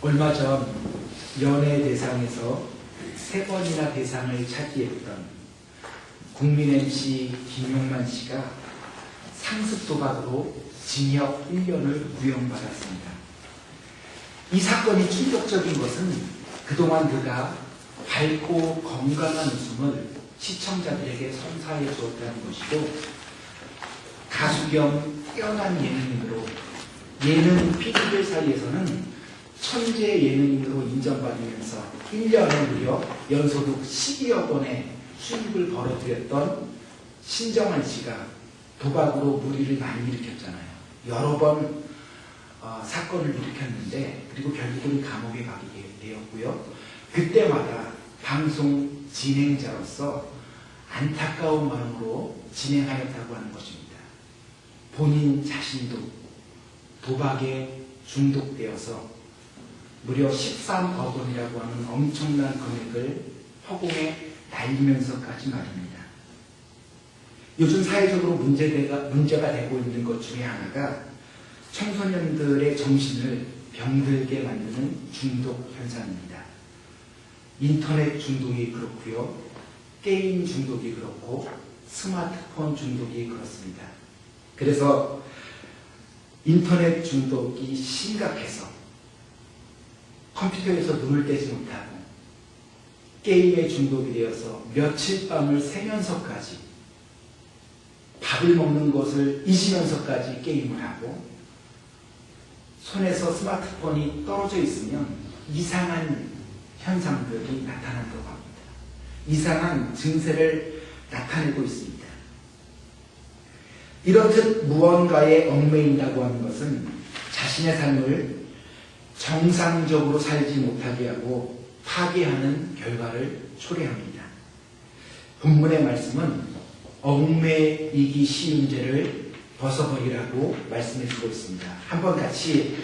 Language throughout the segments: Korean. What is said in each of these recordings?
얼마 전 연예대상에서 3번이나 대상을 차지했던 국민 MC 김용만 씨가 상습 도박으로 징역 1년을 구형받았습니다. 이 사건이 충격적인 것은 그동안 그가 밝고 건강한 웃음을 시청자들에게 선사해 주었다는 것이고, 가수 겸 뛰어난 예능인으로 예능 PD들 사이에서는 천재 예능인으로 인정받으면서 1년에 무려 연소득 12억 원의 수입을 벌어들였던 신정환 씨가 도박으로 물의를 많이 일으켰잖아요. 여러 번 사건을 일으켰는데, 그리고 결국은 감옥에 가게 되었고요. 그때마다 방송 진행자로서 안타까운 마음으로 진행하였다고 하는 것입니다. 본인 자신도 도박에 중독되어서 무려 13억 원이라고 하는 엄청난 금액을 허공에 날리면서까지 말입니다. 요즘 사회적으로 문제가 되고 있는 것 중에 하나가 청소년들의 정신을 병들게 만드는 중독 현상입니다. 인터넷 중독이 그렇고요, 게임 중독이 그렇고, 스마트폰 중독이 그렇습니다. 그래서 인터넷 중독이 심각해서 컴퓨터에서 눈을 떼지 못하고, 게임에 중독이 되어서 며칠 밤을 새면서까지, 밥을 먹는 것을 잊으면서까지 게임을 하고, 손에서 스마트폰이 떨어져 있으면 이상한 현상들이 나타난다고 합니다. 이상한 증세를 나타내고 있습니다. 이렇듯 무언가에 얽매인다고 하는 것은 자신의 삶을 정상적으로 살지 못하게 하고 파괴하는 결과를 초래합니다. 본문의 말씀은 얽매이기 쉬운 죄를 벗어버리라고 말씀해주고 있습니다. 한번 같이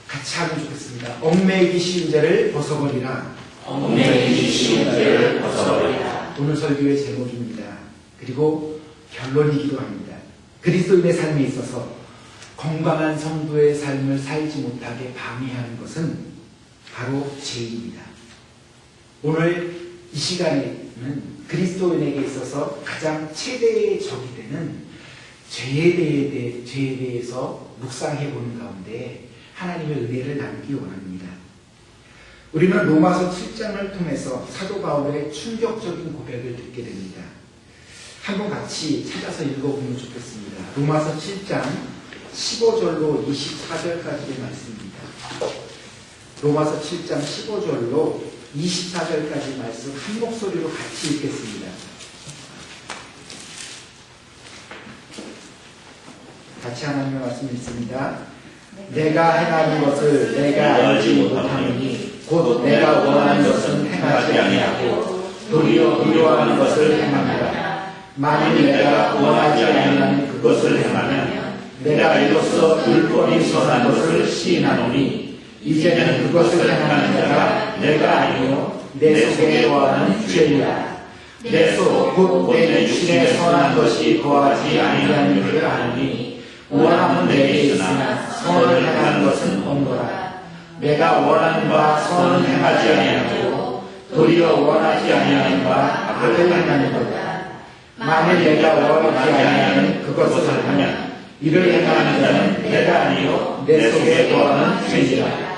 하면 좋겠습니다. 얽매이기 쉬운 죄를 벗어버리라. 얽매이기 쉬운 죄를 벗어버리라. 오늘 설교의 제목입니다. 그리고 결론이기도 합니다. 그리스도인의 삶에 있어서 건강한 성도의 삶을 살지 못하게 방해하는 것은 바로 죄입니다. 오늘 이 시간에는 그리스도인에게 있어서 가장 최대의 적이 되는 죄에 대해서 묵상해 보는 가운데 하나님의 은혜를 나누기 원합니다. 우리는 로마서 7장을 통해서 사도 바울의 충격적인 고백을 듣게 됩니다. 한번 같이 찾아서 읽어보면 좋겠습니다. 로마서 7장 15절로 24절까지의 말씀입니다. 로마서 7장 15절로 24절까지 말씀 한 목소리로 같이 읽겠습니다. 같이 하나님의 말씀 읽습니다. 내가 행하는 것을 내가 알지 못하노니 곧 내가 원하는 것은 행하지 아니하고 도리어 미워하는 것을 행합니다. 만일 내가 원하지 아니하는 그것을 행하면 내가 이로써 불법이 선한 것을 시인하노니 이제는 그것을 행하는 자가 내가 아니요 내 속에 거하는 죄이라. 내 속 곧 내 육신에 선한 것이 거하지 아니하는 줄을 아노니 원함은 내게 있으나 선을 행하는 것은 없노라. 내가 원하는 바 선은 행하지 아니하고 도리어 원하지 아니하는 바 악을 행하는 거다. 만일 내가 원하지 아니하는 그것을 하면 이를 행하는 자는 내가 아니요 내 속에 거하는 죄이라.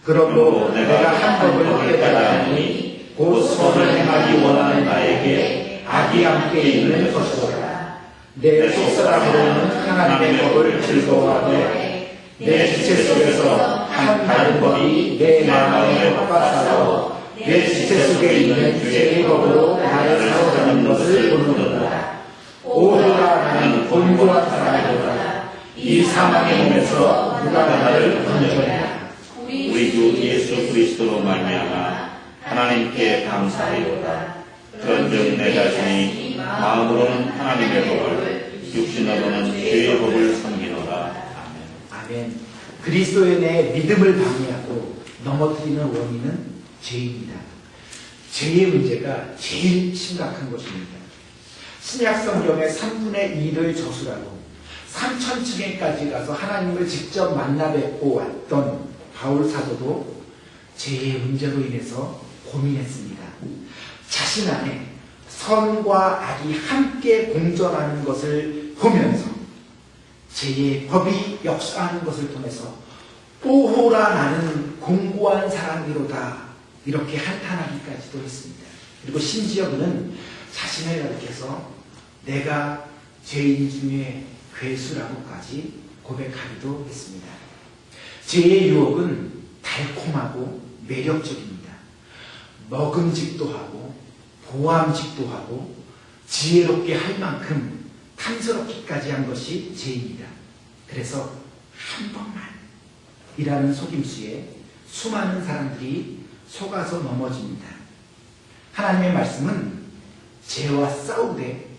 그러므로 내가 한 법을 깨달았으니 곧 선을 행하기 원하는 나에게 악이 함께 있는 것이다. 내 속사람으로는 하나님의 법을 즐거워하되 내 지체 속에서 한 다른 법이 내 마음에 헛바싸워 내 지체 속에 있는 죄의 법으로 나를 사로잡는 것을 보는도다. 오호라 나는 곤고한 사람이로다. 이 사망의 몸에서 누가 나를 건져내라. 우리 주 예수 그리스도로 말미암아 하나님께 감사하리로다. 그런즉 내 자신이 마음으로는 하나님의 법을, 육신으로는 죄의 법을 섬기노라. 아멘. 그리스도인의 믿음을 방해하고 넘어뜨리는 원인은 죄입니다. 죄의 문제가 제일 심각한 것입니다. 신약 성경의 3분의 2를 저술하고 3000층에까지 가서 하나님을 직접 만나 뵙고 왔던 바울 사도도 죄의 문제로 인해서 고민했습니다. 자신 안에 선과 악이 함께 공존하는 것을 보면서 죄의 법이 역사하는 것을 통해서 오호라 나는 공고한 사람이로다 이렇게 한탄하기까지도 했습니다. 그리고 심지어 그는 자신을 가리켜서 내가 죄인 중에 괴수라고까지 고백하기도 했습니다. 죄의 유혹은 달콤하고 매력적입니다. 먹음직도 하고 보암직도 하고 지혜롭게 할 만큼 탐스럽기까지 한 것이 죄입니다. 그래서 한 번만 이라는 속임수에 수많은 사람들이 속아서 넘어집니다. 하나님의 말씀은 죄와 싸우되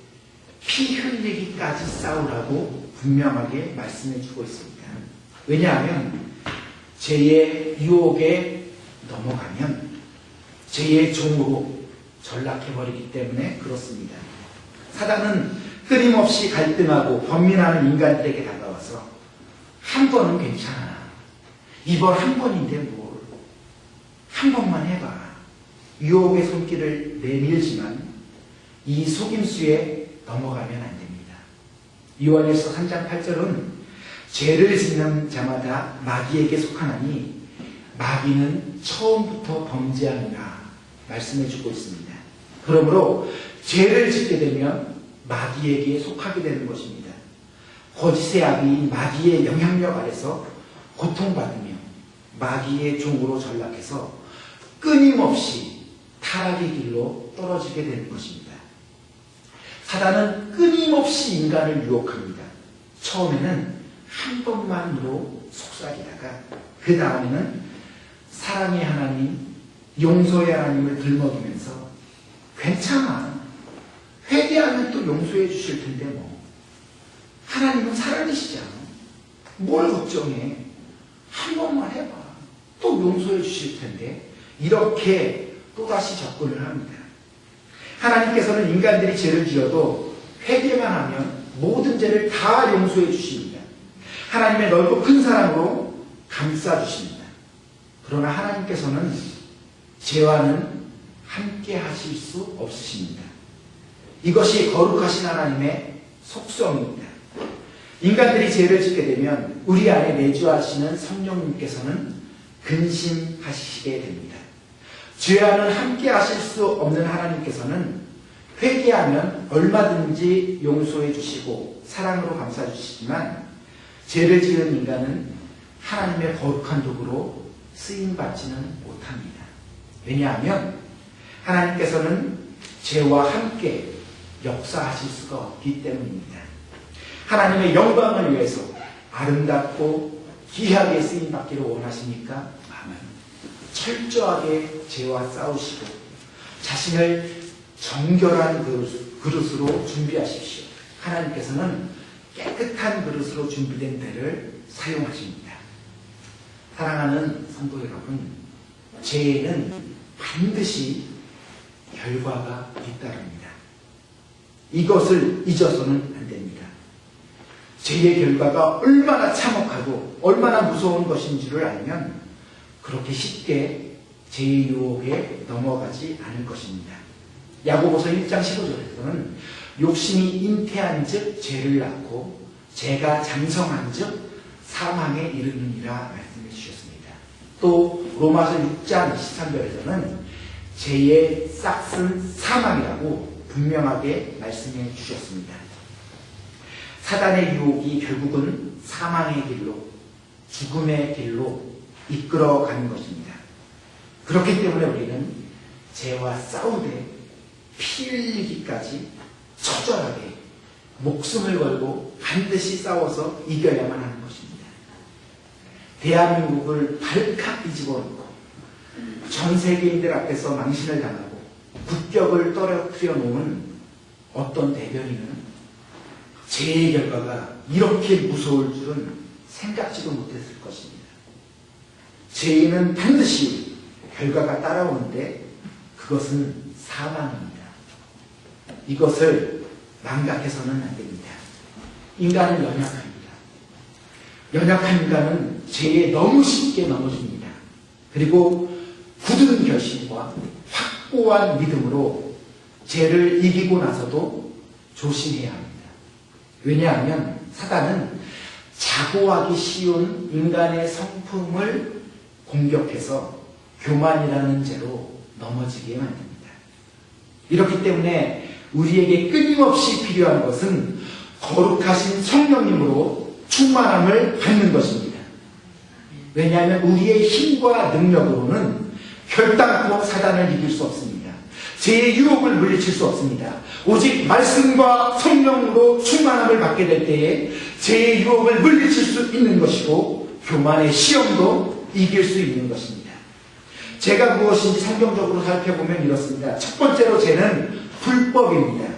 피 흘리기까지 싸우라고 분명하게 말씀해 주고 있습니다. 왜냐하면 죄의 유혹에 넘어가면 죄의 종으로 전락해버리기 때문에 그렇습니다. 사단은 끊임없이 갈등하고 번민하는 인간들에게 다가와서 한 번은 괜찮아. 이번 한 번인데 뭘. 한 번만 해봐. 유혹의 손길을 내밀지만 이 속임수에 넘어가면 안 됩니다. 요한일서 3장 8절은 죄를 짓는 자마다 마귀에게 속하나니 마귀는 처음부터 범죄하느라 말씀해 주고 있습니다. 그러므로 죄를 짓게 되면 마귀에게 속하게 되는 것입니다. 거짓의 아비인 마귀의 영향력 아래서 고통받으며 마귀의 종으로 전락해서 끊임없이 타락의 길로 떨어지게 되는 것입니다. 사단은 끊임없이 인간을 유혹합니다. 처음에는 한 번만으로 속삭이다가 그 다음에는 사랑의 하나님, 용서의 하나님을 들먹이면서 괜찮아. 회개하면 또 용서해 주실 텐데 뭐. 하나님은 살아계시잖아. 뭘 걱정해. 한 번만 해봐. 또 용서해 주실 텐데. 이렇게 또다시 접근을 합니다. 하나님께서는 인간들이 죄를 지어도 회개만 하면 모든 죄를 다 용서해 주십니다. 하나님의 넓고 큰 사랑으로 감싸주십니다. 그러나 하나님께서는 죄와는 함께 하실 수 없으십니다. 이것이 거룩하신 하나님의 속성입니다. 인간들이 죄를 짓게 되면 우리 안에 내주하시는 성령님께서는 근심하시게 됩니다. 죄와는 함께 하실 수 없는 하나님께서는 회개하면 얼마든지 용서해 주시고 사랑으로 감싸 주시지만 죄를 지은 인간은 하나님의 거룩한 도구로 쓰임받지는 못합니다. 왜냐하면 하나님께서는 죄와 함께 역사하실 수가 없기 때문입니다. 하나님의 영광을 위해서 아름답고 귀하게 쓰임받기를 원하십니까? 아멘. 철저하게 죄와 싸우시고 자신을 정결한 그릇으로 준비하십시오. 하나님께서는 깨끗한 그릇으로 준비된 배를 사용하십니다. 사랑하는 성도 여러분, 죄에는 반드시 결과가 잇따릅니다. 이것을 잊어서는 안 됩니다. 죄의 결과가 얼마나 참혹하고 얼마나 무서운 것인 줄을 알면 그렇게 쉽게 죄의 유혹에 넘어가지 않을 것입니다. 야고보서 1장 15절에서는 욕심이 잉태한 즉 죄를 낳고 죄가 장성한 즉 사망에 이르느니라 말씀해 주셨습니다. 또 로마서 6장 23절에서는 죄의 싹은 사망이라고 분명하게 말씀해 주셨습니다. 사단의 유혹이 결국은 사망의 길로, 죽음의 길로 이끌어가는 것입니다. 그렇기 때문에 우리는 죄와 싸우되 피 흘리기까지 처절하게 목숨을 걸고 반드시 싸워서 이겨야만 하는 것입니다. 대한민국을 발칵 뒤집어 놓고 전 세계인들 앞에서 망신을 당하고 국격을 떨어뜨려 놓은 어떤 대변인은 죄의 결과가 이렇게 무서울 줄은 생각지도 못했을 것입니다. 죄는 반드시 결과가 따라오는데 그것은 사망입니다. 이것을 망각해서는 안 됩니다. 인간은 연약합니다. 연약한 인간은 죄에 너무 쉽게 넘어집니다. 그리고 굳은 결심과 확고한 믿음으로 죄를 이기고 나서도 조심해야 합니다. 왜냐하면 사단은 자고하기 쉬운 인간의 성품을 공격해서 교만이라는 죄로 넘어지게 만듭니다. 이렇기 때문에 우리에게 끊임없이 필요한 것은 거룩하신 성령님으로 충만함을 받는 것입니다. 왜냐하면 우리의 힘과 능력으로는 결단코 사단을 이길 수 없습니다. 죄의 유혹을 물리칠 수 없습니다. 오직 말씀과 성령으로 충만함을 받게 될 때에 죄의 유혹을 물리칠 수 있는 것이고 교만의 시험도 이길 수 있는 것입니다. 죄가 무엇인지 성경적으로 살펴보면 이렇습니다. 첫 번째로 죄는 불법입니다.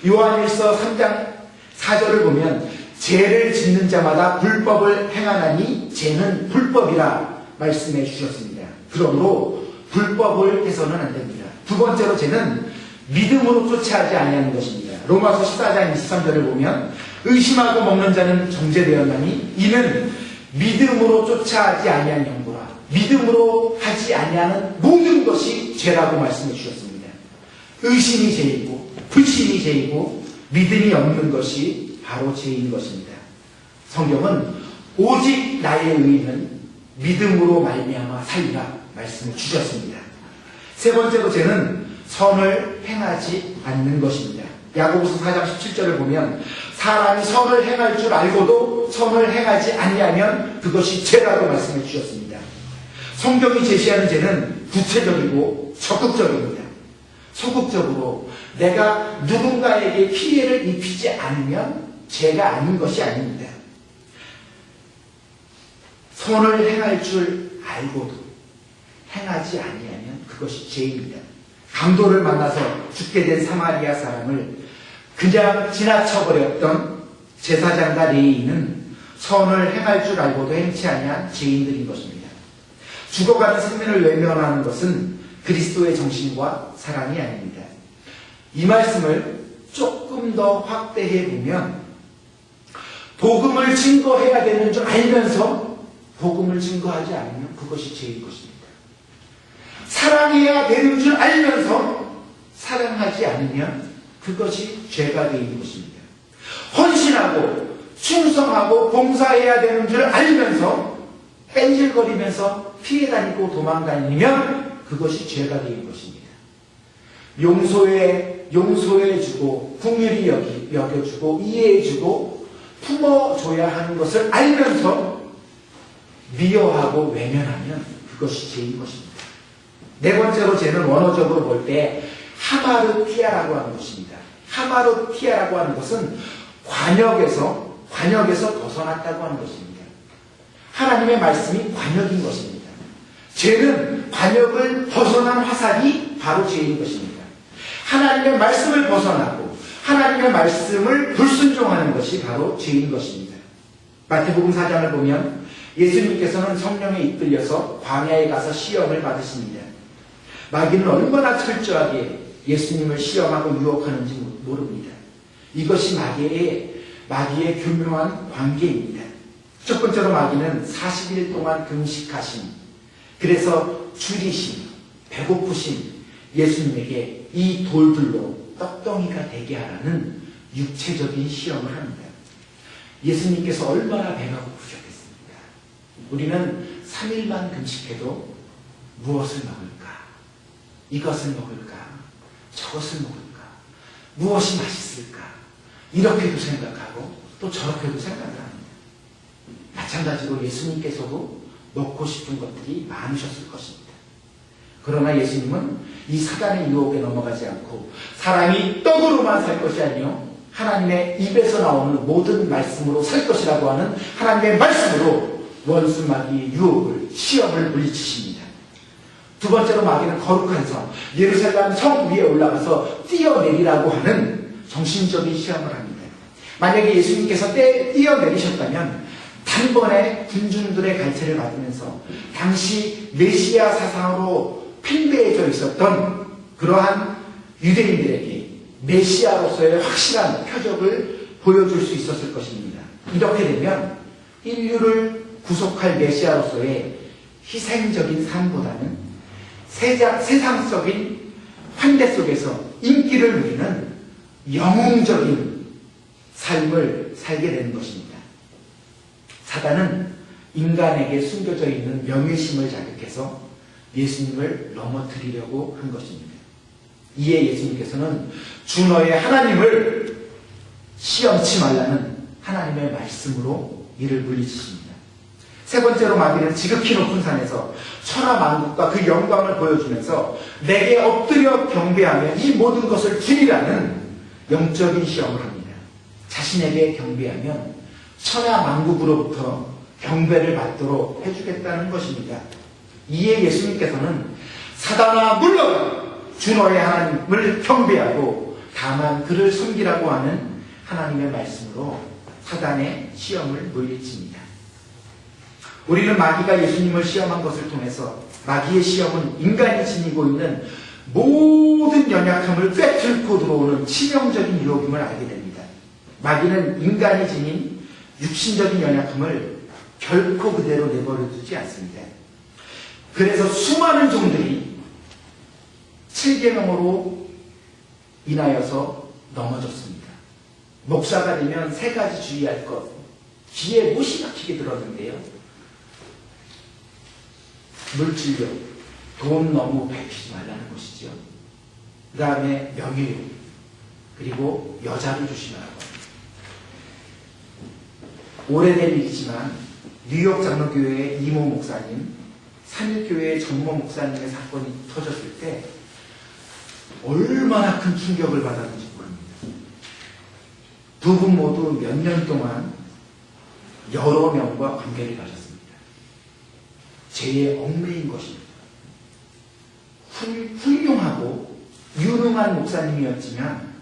요한일서 3장 4절을 보면 죄를 짓는 자마다 불법을 행하나니 죄는 불법이라 말씀해 주셨습니다. 그러므로 불법을 해서는 안 됩니다. 두 번째로 죄는 믿음으로 쫓아하지 아니하는 것입니다. 로마서 14장 23절을 보면 의심하고 먹는 자는 정죄되었나니 이는 믿음으로 쫓아하지 아니한 형보라. 믿음으로 하지 아니하는 모든 것이 죄라고 말씀해 주셨습니다. 의심이 죄이고 불신이 죄이고 믿음이 없는 것이 바로 죄인 것입니다. 성경은 오직 나의 의는 믿음으로 말미암아 살리라 말씀을 주셨습니다. 세 번째로 죄는 선을 행하지 않는 것입니다. 야고보서 4장 17절을 보면 사람이 선을 행할 줄 알고도 선을 행하지 아니하면 그것이 죄라고 말씀해 주셨습니다. 성경이 제시하는 죄는 구체적이고 적극적입니다. 소극적으로 내가 누군가에게 피해를 입히지 않으면 죄가 아닌 것이 아닙니다. 선을 행할 줄 알고도 행하지 아니하면 그것이 죄입니다. 강도를 만나서 죽게 된 사마리아 사람을 그냥 지나쳐버렸던 제사장과 레위인은 선을 행할 줄 알고도 행치 아니한 죄인들인 것입니다. 죽어가는 생명을 외면하는 것은 그리스도의 정신과 사랑이 아닙니다. 이 말씀을 조금 더 확대해 보면 복음을 증거해야 되는 줄 알면서 복음을 증거하지 않으면 그것이 죄인 것입니다. 사랑해야 되는 줄 알면서 사랑하지 않으면 그것이 죄가 되는 것입니다. 헌신하고 충성하고 봉사해야 되는 줄 알면서 뺀질거리면서 피해 다니고 도망다니면 그것이 죄가 되는 것입니다. 용서해주고 긍휼히 여겨주고 이해해주고 품어줘야 하는 것을 알면서 미워하고 외면하면 그것이 죄인 것입니다. 네 번째로 죄는 원어적으로 볼 때 하마르티아라고 하는 것입니다. 하마르티아라고 하는 것은 관역에서 벗어났다고 하는 것입니다. 하나님의 말씀이 관역인 것입니다. 죄는 관역을 벗어난 화살이 바로 죄인 것입니다. 하나님의 말씀을 벗어나고 하나님의 말씀을 불순종하는 것이 바로 죄인 것입니다. 마태복음 4장을 보면 예수님께서는 성령에 이끌려서 광야에 가서 시험을 받으십니다. 마귀는 얼마나 철저하게 예수님을 시험하고 유혹하는지 모릅니다. 이것이 마귀의 교묘한 관계입니다. 첫 번째로 마귀는 40일 동안 금식하심, 그래서 줄이심, 배고프심, 예수님에게 이 돌들로 떡덩이가 되게 하라는 육체적인 시험을 합니다. 예수님께서 얼마나 배가 고프셨겠습니까? 우리는 3일만 금식해도 무엇을 먹을까? 이것을 먹을까? 저것을 먹을까? 무엇이 맛있을까? 이렇게도 생각하고 또 저렇게도 생각을 합니다. 마찬가지로 예수님께서도 먹고 싶은 것들이 많으셨을 것입니다. 그러나 예수님은 이 사단의 유혹에 넘어가지 않고 사람이 떡으로만 살 것이 아니요 하나님의 입에서 나오는 모든 말씀으로 살 것이라고 하는 하나님의 말씀으로 원수 마귀의 유혹을, 시험을 물리치십니다. 두 번째로 마귀는 거룩한 성, 예루살렘 성 위에 올라가서 뛰어내리라고 하는 정신적인 시험을 합니다. 만약에 예수님께서 뛰어내리셨다면 단번에 군중들의 갈채를 받으면서 당시 메시아 사상으로 팽배해져 있었던 그러한 유대인들에게 메시아로서의 확실한 표적을 보여줄 수 있었을 것입니다. 이렇게 되면 인류를 구속할 메시아로서의 희생적인 삶보다는 세상적인 환대 속에서 인기를 누리는 영웅적인 삶을 살게 되는 것입니다. 사단은 인간에게 숨겨져 있는 명예심을 자극해서 예수님을 넘어뜨리려고 한 것입니다. 이에 예수님께서는 주 너의 하나님을 시험치 말라는 하나님의 말씀으로 이를 물리치십니다. 세 번째로 마귀는 지극히 높은 산에서 천하 만국과 그 영광을 보여주면서 내게 엎드려 경배하면 이 모든 것을 주리라는 영적인 시험을 합니다. 자신에게 경배하면 천하 만국으로부터 경배를 받도록 해주겠다는 것입니다. 이에 예수님께서는 사단아 물러가 주 너의 하나님을 경배하고 다만 그를 섬기라고 하는 하나님의 말씀으로 사단의 시험을 물리칩니다. 우리는 마귀가 예수님을 시험한 것을 통해서 마귀의 시험은 인간이 지니고 있는 모든 연약함을 꿰뚫고 들어오는 치명적인 유혹임을 알게 됩니다. 마귀는 인간이 지닌 육신적인 연약함을 결코 그대로 내버려두지 않습니다. 그래서 수많은 종들이 7계명으로 인하여서 넘어졌습니다. 목사가 되면 3가지 주의할 것, 귀에 못이 박히게 들었는데요. 물질력, 돈 너무 베끼지 말라는 것이죠. 그 다음에 명예욕, 그리고 여자를 조심하라고 합니다. 오래된 일이지만 뉴욕 장로교회의 이모 목사님, 삼일교회의 전모 목사님의 사건이 터졌을 때 얼마나 큰 충격을 받았는지 모릅니다. 두 분 모두 몇 년 동안 여러 명과 관계를 가졌습니다. 죄에 얽매인 것입니다. 훌륭하고 유능한 목사님이었지만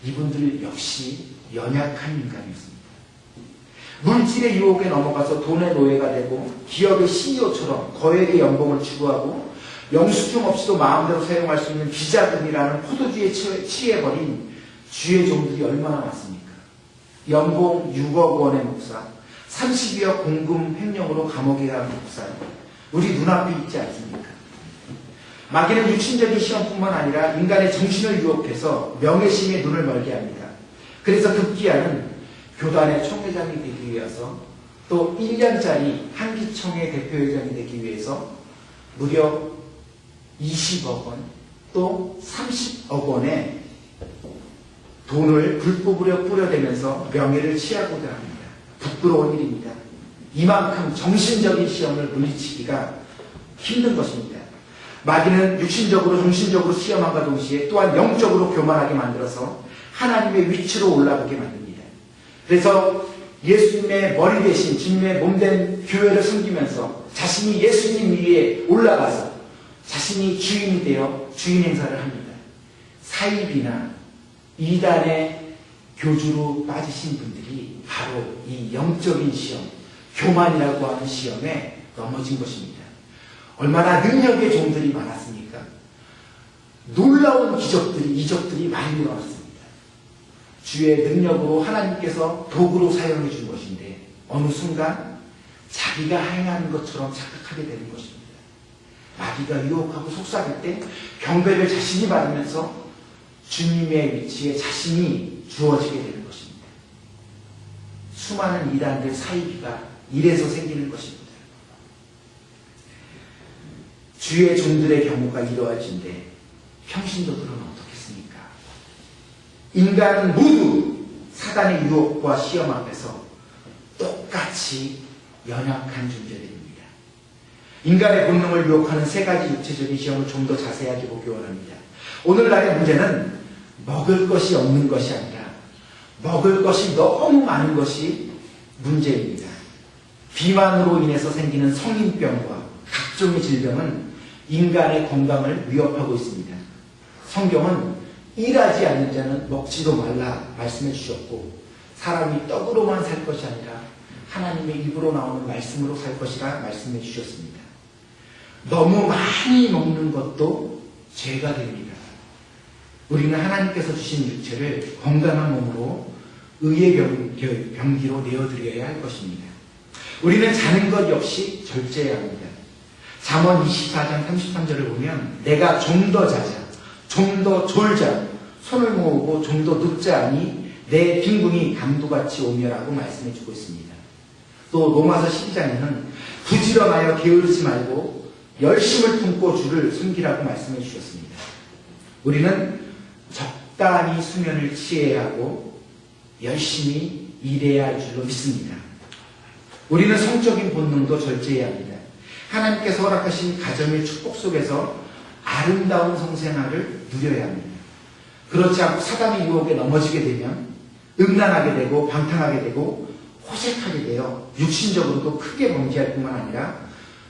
이분들 역시 연약한 인간이었습니다. 물질의 유혹에 넘어가서 돈의 노예가 되고 기업의 CEO처럼 거액의 연봉을 추구하고 영수증 없이도 마음대로 사용할 수 있는 비자금이라는 포도주에 취해버린 주의 종들이 얼마나 많습니까? 연봉 6억 원의 목사, 30여 공금 횡령으로 감옥에 간 목사, 우리 눈앞에 있지 않습니까? 마귀는 육신적인 시험뿐만 아니라 인간의 정신을 유혹해서 명예심에 눈을 멀게 합니다. 그래서 급기야는 교단의 총회장이 되기 위해서 또 1년짜리 한기총회 대표회장이 되기 위해서 무려 20억 원, 또 30억 원의 돈을 불법으로 뿌려대면서 명예를 취하고자 합니다. 부끄러운 일입니다. 이만큼 정신적인 시험을 물리치기가 힘든 것입니다. 마귀는 육신적으로 정신적으로 시험함과 동시에 또한 영적으로 교만하게 만들어서 하나님의 위치로 올라가게 만듭니다. 그래서 예수님의 머리 대신 주님의 몸된 교회를 섬기면서 자신이 예수님 위에 올라가서 자신이 주인이 되어 주인 행사를 합니다. 사입이나 이단의 교주로 빠지신 분들이 바로 이 영적인 시험, 교만이라고 하는 시험에 넘어진 것입니다. 얼마나 능력의 종들이 많았습니까? 놀라운 기적들이, 이적들이 많이 일어났습니다. 주의 능력으로 하나님께서 도구로 사용해 준 것인데 어느 순간 자기가 행하는 것처럼 착각하게 되는 것입니다. 마귀가 유혹하고 속삭일 때 경배를 자신이 받으면서 주님의 위치에 자신이 주어지게 되는 것입니다. 수많은 이단들 사이비가 이래서 생기는 것입니다. 주의 종들의 경우가 이러할진데 평신도들은 어떻겠습니까? 인간은 모두 사단의 유혹과 시험 앞에서 똑같이 연약한 존재들입니다. 인간의 본능을 유혹하는 3가지 육체적인 시험을 좀 더 자세하게 보기 원합니다. 오늘날의 문제는 먹을 것이 없는 것이 아니라 먹을 것이 너무 많은 것이 문제입니다. 비만으로 인해서 생기는 성인병과 각종의 질병은 인간의 건강을 위협하고 있습니다. 성경은 일하지 않는 자는 먹지도 말라 말씀해 주셨고 사람이 떡으로만 살 것이 아니라 하나님의 입으로 나오는 말씀으로 살 것이라 말씀해 주셨습니다. 너무 많이 먹는 것도 죄가 됩니다. 우리는 하나님께서 주신 육체를 건강한 몸으로 의의 병기로 내어드려야 할 것입니다. 우리는 자는 것 역시 절제해야 합니다. 잠언 24장 33절을 보면 내가 좀 더 자자, 좀 더 졸자, 손을 모으고 좀 더 눕자 하니 내 빈궁이 강도같이 오며라고 말씀해 주고 있습니다. 또 로마서 12장에는 부지런하여 게으르지 말고 열심을 품고 주를 숨기라고 말씀해 주셨습니다. 우리는 적당히 수면을 취해야 하고 열심히 일해야 할 줄로 믿습니다. 우리는 성적인 본능도 절제해야 합니다. 하나님께서 허락하신 가정의 축복 속에서 아름다운 성생활을 누려야 합니다. 그렇지 않고 사단의 유혹에 넘어지게 되면 음란하게 되고 방탕하게 되고 호색하게 되어 육신적으로도 크게 범죄할 뿐만 아니라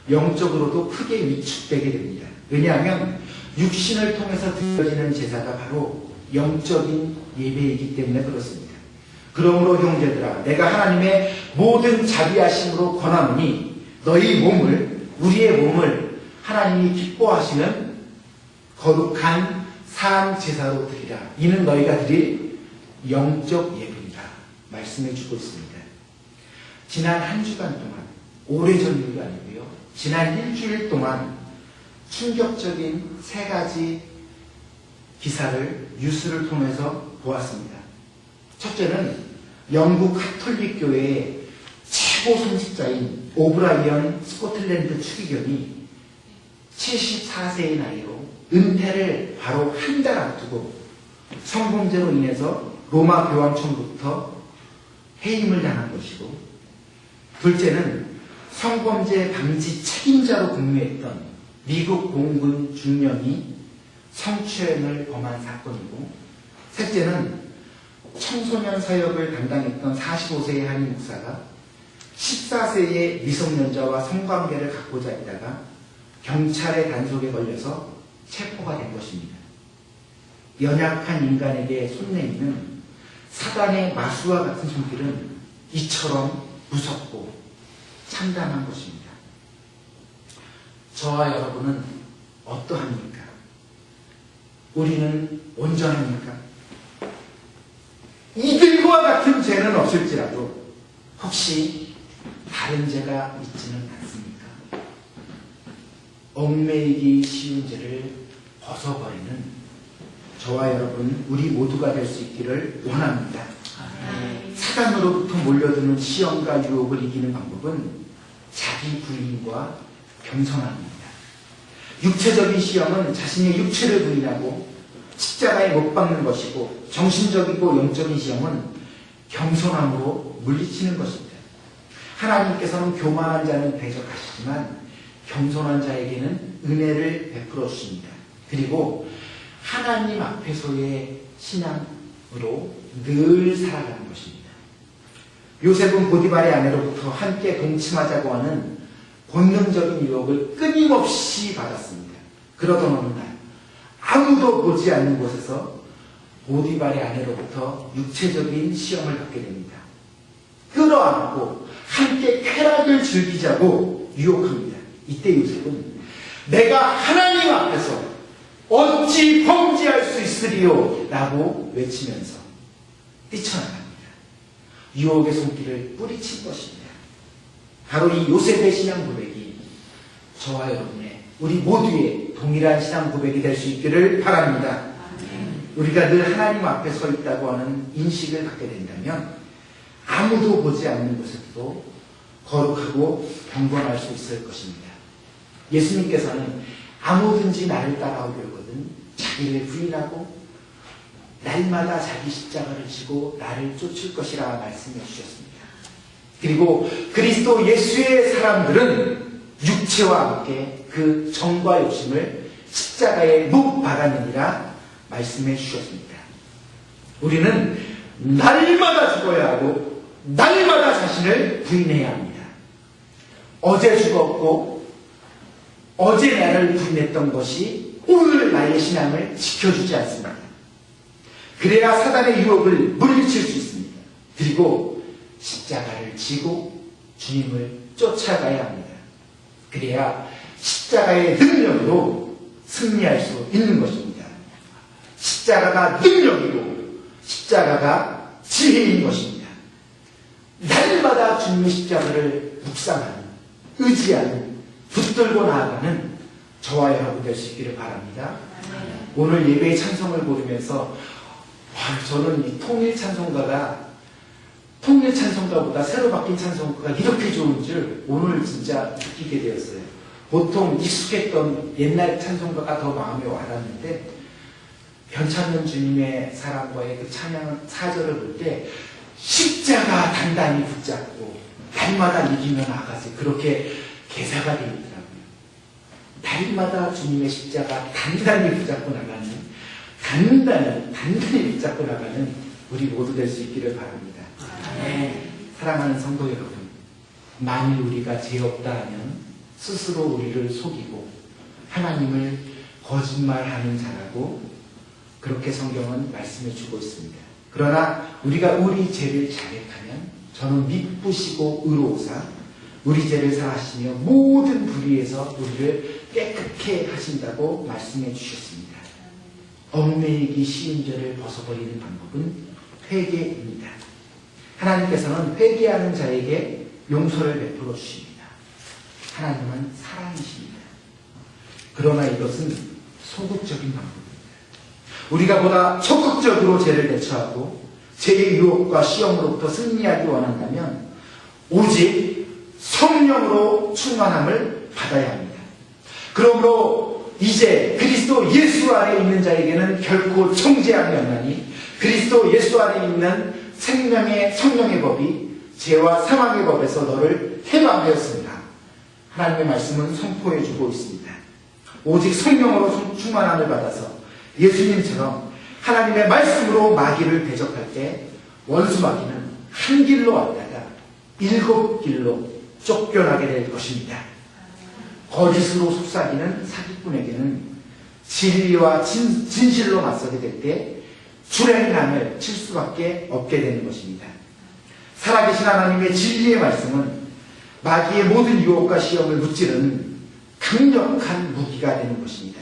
영적으로도 크게 위축되게 됩니다. 왜냐하면 육신을 통해서 드려지는 제사가 바로 영적인 예배이기 때문에 그렇습니다. 그러므로 형제들아, 내가 하나님의 모든 자비하심으로 권하노니 너희 몸을, 우리의 몸을 하나님이 기뻐하시는 거룩한 산 제사로 드리라. 이는 너희가 드릴 영적 예배이다. 말씀해 주고 있습니다. 지난 한 주간 동안, 오래전 일이 아니고요, 지난 일주일 동안 충격적인 3가지 기사를 뉴스를 통해서 보았습니다. 첫째는 영국 가톨릭 교회의 최고 선지자인 오브라이언 스코틀랜드 추기경이 74세의 나이로 은퇴를 바로 한 달 앞두고 성범죄로 인해서 로마 교황청부터 해임을 당한 것이고, 둘째는 성범죄 방지 책임자로 근무했던 미국 공군 중령이 성추행을 범한 사건이고, 셋째는 청소년 사역을 담당했던 45세의 한인 목사가 14세의 미성년자와 성관계를 갖고자 했다가 경찰의 단속에 걸려서 체포가 된 것입니다. 연약한 인간에게 손내미는 사단의 마수와 같은 손길은 이처럼 무섭고 참담한 것입니다. 저와 여러분은 어떠합니까? 우리는 온전합니까? 이들과 같은 죄는 없을지라도 혹시 다른 죄가 있지는 않습니까? 얽매이기 쉬운 죄를 벗어버리는 저와 여러분, 우리 모두가 될 수 있기를 원합니다. 사단으로부터 몰려드는 시험과 유혹을 이기는 방법은 자기 부인과 겸손함입니다. 육체적인 시험은 자신의 육체를 부인하고 십자가에 못 박는 것이고, 정신적이고 영적인 시험은 겸손함으로 물리치는 것입니다. 하나님께서는 교만한 자는 대적하시지만 겸손한 자에게는 은혜를 베풀어 주십니다. 그리고 하나님 앞에서의 신앙으로 늘 살아가는 것입니다. 요셉은 보디발의 아내로부터 함께 동침하자고 하는 본능적인 유혹을 끊임없이 받았습니다. 그러던 어느 날 아무도 보지 않는 곳에서 보디발의 아내로부터 육체적인 시험을 받게 됩니다. 끌어안고 함께 쾌락을 즐기자고 유혹합니다. 이때 요셉은 내가 하나님 앞에서 어찌 범죄할 수 있으리요? 라고 외치면서 뛰쳐나갑니다. 유혹의 손길을 뿌리친 것입니다. 바로 이 요셉의 신앙 고백이 저와 여러분의, 우리 모두의 동일한 신앙 고백이 될 수 있기를 바랍니다. 우리가 늘 하나님 앞에 서 있다고 하는 인식을 갖게 된다면 아무도 보지 않는 곳에도 거룩하고 경건할 수 있을 것입니다. 예수님께서는 아무든지 나를 따라오려거든 자기를 부인하고 날마다 자기 십자가를 지고 나를 쫓을 것이라 말씀해 주셨습니다. 그리고 그리스도 예수의 사람들은 육체와 함께 그 정과 욕심을 십자가에 못 박았느니라 말씀해 주셨습니다. 우리는 날마다 죽어야 하고 날마다 자신을 부인해야 합니다. 어제 죽었고 어제 나를 부인했던 것이 오늘 나의 신앙을 지켜주지 않습니다. 그래야 사단의 유혹을 물리칠 수 있습니다. 그리고 십자가를 지고 주님을 쫓아가야 합니다. 그래야 십자가의 능력으로 승리할 수 있는 것입니다. 십자가가 능력이고 십자가가 지혜인 것입니다. 날마다 주님의 십자가를 묵상하는, 의지하는 붙들고 나아가는 저와 여러분 될 수 있기를 바랍니다. 오늘 예배의 찬송을 부르면서 저는 이 통일 찬송가보다 새로 바뀐 찬송가가 이렇게 좋은 줄 오늘 진짜 느끼게 되었어요. 보통 익숙했던 옛날 찬송가가 더 마음에 와닿는데 변찮는 주님의 사랑과의 그 찬양 사절을 볼 때 십자가 단단히 붙잡고 날마다 이기며 나아가세요. 그렇게 개사가 되어 있더라고요. 날마다 주님의 십자가 단단히 붙잡고 나가는 단단히 붙잡고 나가는 우리 모두 될 수 있기를 바랍니다. 사랑하는 성도 여러분, 만일 우리가 죄 없다 하면 스스로 우리를 속이고 하나님을 거짓말하는 자라고 그렇게 성경은 말씀해 주고 있습니다. 그러나 우리가 우리 죄를 자백하면 저는 미쁘시고 의로우사 우리 죄를 사하시며 모든 불의에서 우리를 깨끗게 하신다고 말씀해 주셨습니다. 얽매이기 쉬운 죄를 벗어버리는 방법은 회개입니다. 하나님께서는 회개하는 자에게 용서를 베풀어 주십니다. 하나님은 사랑이십니다. 그러나 이것은 소극적인 방법입니다. 우리가 보다 적극적으로 죄를 대처하고 죄의 유혹과 시험으로부터 승리하기 원한다면 오직 성령으로 충만함을 받아야 합니다. 그러므로 이제 그리스도 예수 안에 있는 자에게는 결코 정죄함이 없나니 그리스도 예수 안에 있는 생명의 성령의 법이 죄와 사망의 법에서 너를 해방하였습니다. 하나님의 말씀은 선포해 주고 있습니다. 오직 성령으로 충만함을 받아서 예수님처럼 하나님의 말씀으로 마귀를 대적할 때 원수 마귀는 한 길로 왔다가 7길로 쫓겨나게 될 것입니다. 거짓으로 속삭이는 사기꾼에게는 진리와 진실로 맞서게 될 때 주랭랑을 칠 수밖에 없게 되는 것입니다. 살아계신 하나님의 진리의 말씀은 마귀의 모든 유혹과 시험을 무찌르는 강력한 무기가 되는 것입니다.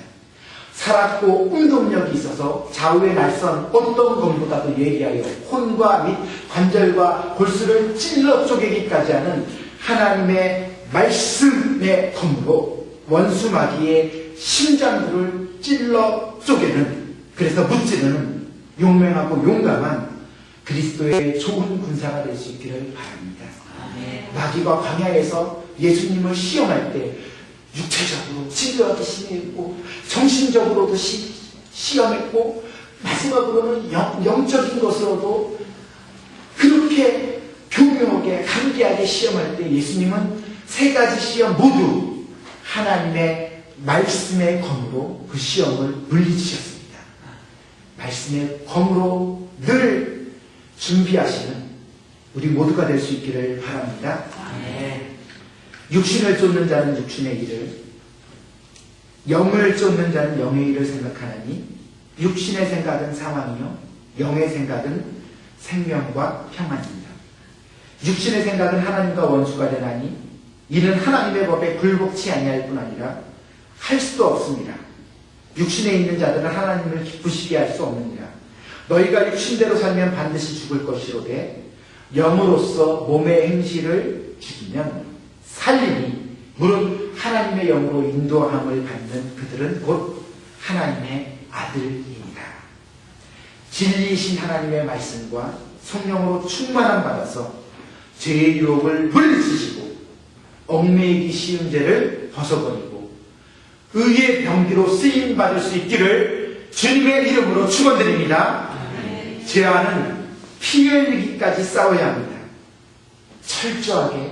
살았고 운동력이 있어서 좌우의 날선 어떤 검보다도 예리하여 혼과 및 관절과 골수를 찔러 쪼개기까지 하는 하나님의 말씀의 검으로 원수 마귀의 심장부를 찔러 쪼개는, 그래서 무찌르는 용맹하고 용감한 그리스도의 좋은 군사가 될 수 있기를 바랍니다. 마귀가 광야에서 예수님을 시험할 때 육체적으로 찔러도 심했고 정신적으로도 시험했고 마지막으로는 영적인 것으로도 그렇게 교묘하게 간계하게 시험할 때 예수님은 세 가지 시험 모두 하나님의 말씀의 검으로 그 시험을 물리치셨습니다. 말씀의 검으로 늘 준비하시는 우리 모두가 될 수 있기를 바랍니다. 육신을 쫓는 자는 육신의 일을, 영을 쫓는 자는 영의 일을 생각하나니 육신의 생각은 사망이요 영의 생각은 생명과 평안입니다. 육신의 생각은 하나님과 원수가 되나니 이는 하나님의 법에 굴복치 아니할 뿐 아니라 할 수도 없습니다. 육신에 있는 자들은 하나님을 기쁘시게 할 수 없느니라. 너희가 육신대로 살면 반드시 죽을 것이로되 영으로서 몸의 행실을 죽이면 살리니 물은 하나님의 영으로 인도함을 받는 그들은 곧 하나님의 아들입니다. 진리이신 하나님의 말씀과 성령으로 충만함 받아서 죄의 유혹을 물리치시고 얽매이기 쉬운 죄를 벗어버리고 의의 병기로 쓰임받을 수 있기를 주님의 이름으로 축원드립니다. 죄와는 피 흘리기까지 싸워야 합니다. 철저하게,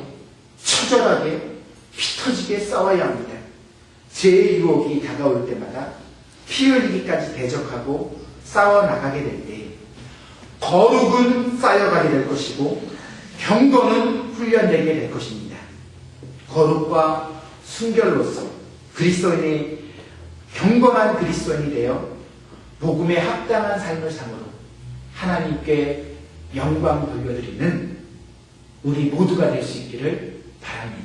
처절하게, 피 터지게 싸워야 합니다. 죄의 유혹이 다가올 때마다 피 흘리기까지 대적하고 싸워나가게 될 때 거룩은 쌓여가게 될 것이고 경건은 훈련되게 될 것입니다. 거룩과 순결로서 그리스도인이 경건한 그리스도인이 되어 복음에 합당한 삶을 삶으로 하나님께 영광 돌려드리는 우리 모두가 될 수 있기를 바랍니다.